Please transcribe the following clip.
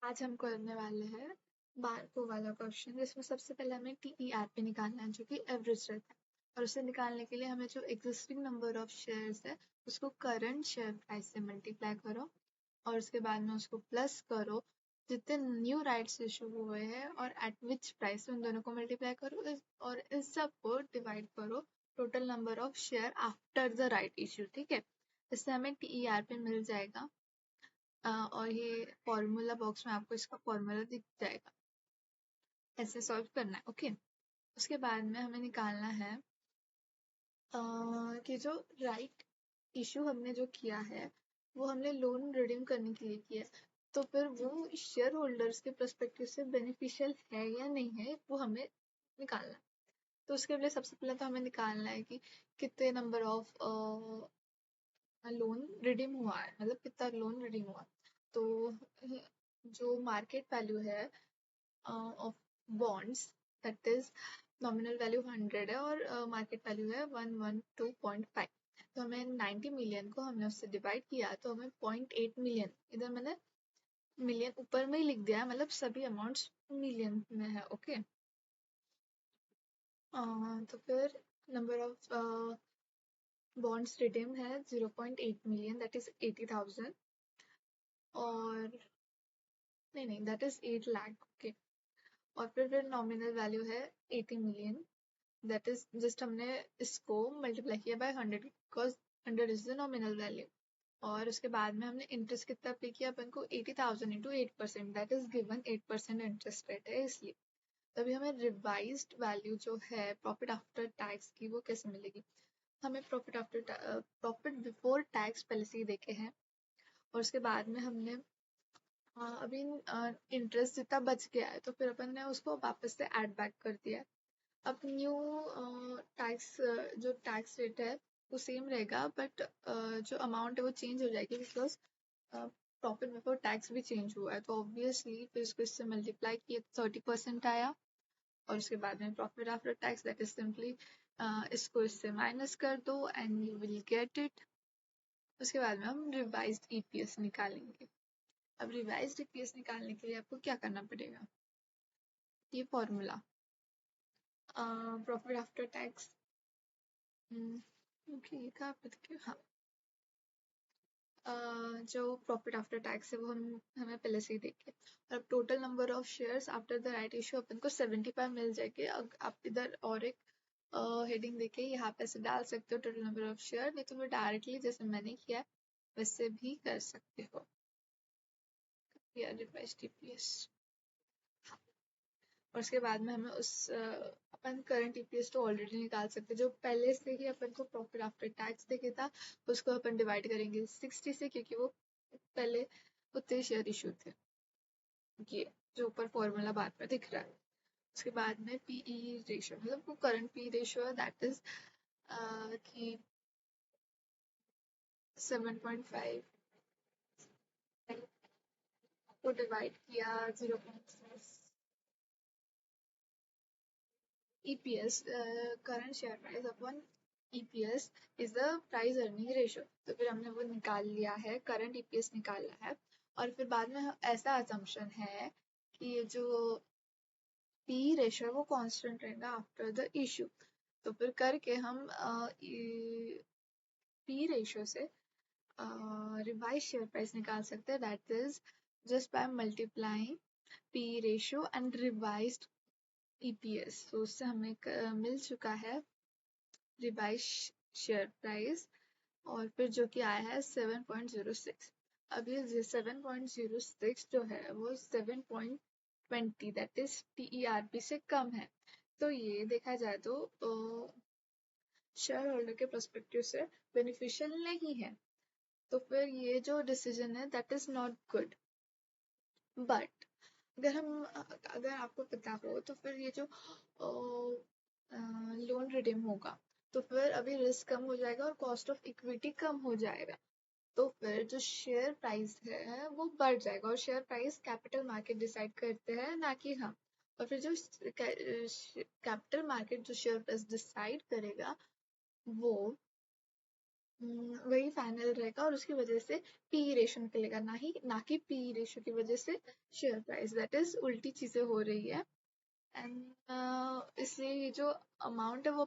आज हम करने वाले हैं बारको वाला क्वेश्चन, जिसमें सबसे पहले हमें TERP निकालना है जो कि एवरेज रहता है। और उसे निकालने के लिए हमें जो एग्जिस्टिंग नंबर ऑफ शेयर्स है उसको करंट शेयर प्राइस से मल्टीप्लाई करो और उसके बाद में उसको प्लस करो जितने न्यू राइट्स इशू हुए हैं और एट विच प्राइस, उन दोनों को मल्टीप्लाई करो और इस सब को डिवाइड करो total number of share after the right issue. ठीक है, इससे हमें TERP मिल जाएगा। और ये फॉर्मूला बॉक्स में आपको इसका फॉर्मूला दिख जाएगा। ऐसे सॉल्व करना है। ओके, उसके बाद में हमें निकालना है कि जो राइट इशू हमने जो किया है वो हमने लोन रिडीम करने के लिए किया है, तो फिर वो शेयर होल्डर्स के पर्सपेक्टिव से बेनिफिशियल है या नहीं है वो हमें निकालना है। तो उसके लिए सबसे पहले तो हमें निकालना है कि कितने नंबर ऑफ लोन रिडीम हुआ है, मतलब कितना लोन रिडीम हुआ। तो जो मार्केट वैल्यू है of bonds, that is nominal value 100 है और मार्केट वैल्यू है 112.5। तो हमें 90 मिलियन को हमने उससे डिवाइड किया तो हमें 0.8 मिलियन, इधर मैंने मिलियन ऊपर में ही लिख दिया है, मतलब सभी अमाउंट्स मिलियन में है। ओके, तो फिर नंबर ऑफ बॉन्ड्स रिडीम है 0.8 मिलियन, दैट इज 80,000। और नहीं, दैट इज 8 लाख। ओके, और फिर नॉमिनल वैल्यू है 80 मिलियन, दैट इज जस्ट हमने इसको मल्टीप्लाई किया by 100 because 100 is the nominal value. और उसके बाद में हमने इंटरेस्ट कितना पे किया अपन को 80,000 into 8%, that is given 8% interest rate है इसलिए। तभी हमें रिवाइज्ड वैल्यू जो है प्रॉफिट आफ्टर टैक्स की वो कैसे मिलेगी। हमें प्रॉफिट बिफोर टैक्स पहले से ही देखे हैं और उसके बाद में हमने अभी इंटरेस्ट जितना बच गया है तो फिर अपन ने उसको वापस से ऐड बैक कर दिया है। अब न्यू टैक्स जो टैक्स रेट है वो सेम रहेगा, बट जो अमाउंट है वो चेंज हो जाएगी बिकॉज प्रॉफिट बिफोर टैक्स भी चेंज हुआ है। तो ऑब्वियसली फिर इसको इससे मल्टीप्लाई किए 30% आया और उसके बाद में profit after tax that is simply इसको इससे माइनस कर दो and you will get it. उसके बाद में हम रिवाइज्ड EPS निकालेंगे। अब रिवाइज्ड EPS निकालने के लिए आपको क्या करना पड़ेगा, ये formula profit after tax. Okay, ये कहाँ पे था? हाँ, जो प्रॉफिट आफ्टर टैक्स है वो हमें पहले से ही देखे। और अब total number of shares after the right issue अपन को 75 मिल जाएंगे। अब आप इधर और एक हेडिंग देके यहाँ पे ऐसे डाल सकते हो टोटल नंबर ऑफ शेयर, नहीं तो फिर डायरेक्टली जैसे मैंने किया वैसे भी कर सकते हो। TPS और उसके बाद में हमें उस अपन करंट EPS तो ऑलरेडी निकाल सकते हैं, जो पहले से ही अपन को प्रॉफिट आफ्टर टैक्स देखे था उसको अपन डिवाइड करेंगे 60 से, क्योंकि वो पहले उतने शेयर इशू थे। ये जो ऊपर फॉर्मूला बाद में दिख रहा है। उसके बाद में PE रेशियो, मतलब वो करंट PE रेशियो है, दैट इज कि 7.5 को डिवाइड किया 0.6 EPS, current share price upon EPS is the price earning ratio. तो फिर हमने वो निकाल लिया है, करंट EPS निकाला है। और फिर बाद में ऐसा असम्पशन है कि ये जो P रेशियो है वो कांस्टेंट रहेगा आफ्टर द इशू। तो फिर करके हम P रेशियो से रिवाइज शेयर प्राइस निकाल सकते हैं, that is just by multiplying P ratio and revised EPS। तो उससे हमें मिल चुका है रिवाइज शेयर प्राइस और फिर जो कि आया है 7.06। अब ये 7.06 जो है वो 7.20 दैट इज TERP से कम है। तो ये देखा जाए तो शेयर होल्डर के पर्सपेक्टिव से बेनिफिशियल नहीं है। तो फिर ये जो डिसीजन है that is not good. But अगर आपको पता हो तो फिर ये जो लोन रिडीम होगा तो फिर अभी रिस्क कम हो जाएगा और कॉस्ट ऑफ इक्विटी कम हो जाएगा। तो फिर जो शेयर प्राइस है वो बढ़ जाएगा और share price capital market decide करते हैं, ना कि हम। और फिर जो कैपिटल मार्केट जो शेयर प्राइस डिसाइड करेगा वो वही फाइनल रहेगा और उसकी वजह से पी रेशो निकलेगा, ना कि पी रेशो की वजह से शेयर प्राइस, दैट इज उल्टी चीजें हो रही है। एंड इसलिए ये जो अमाउंट है वो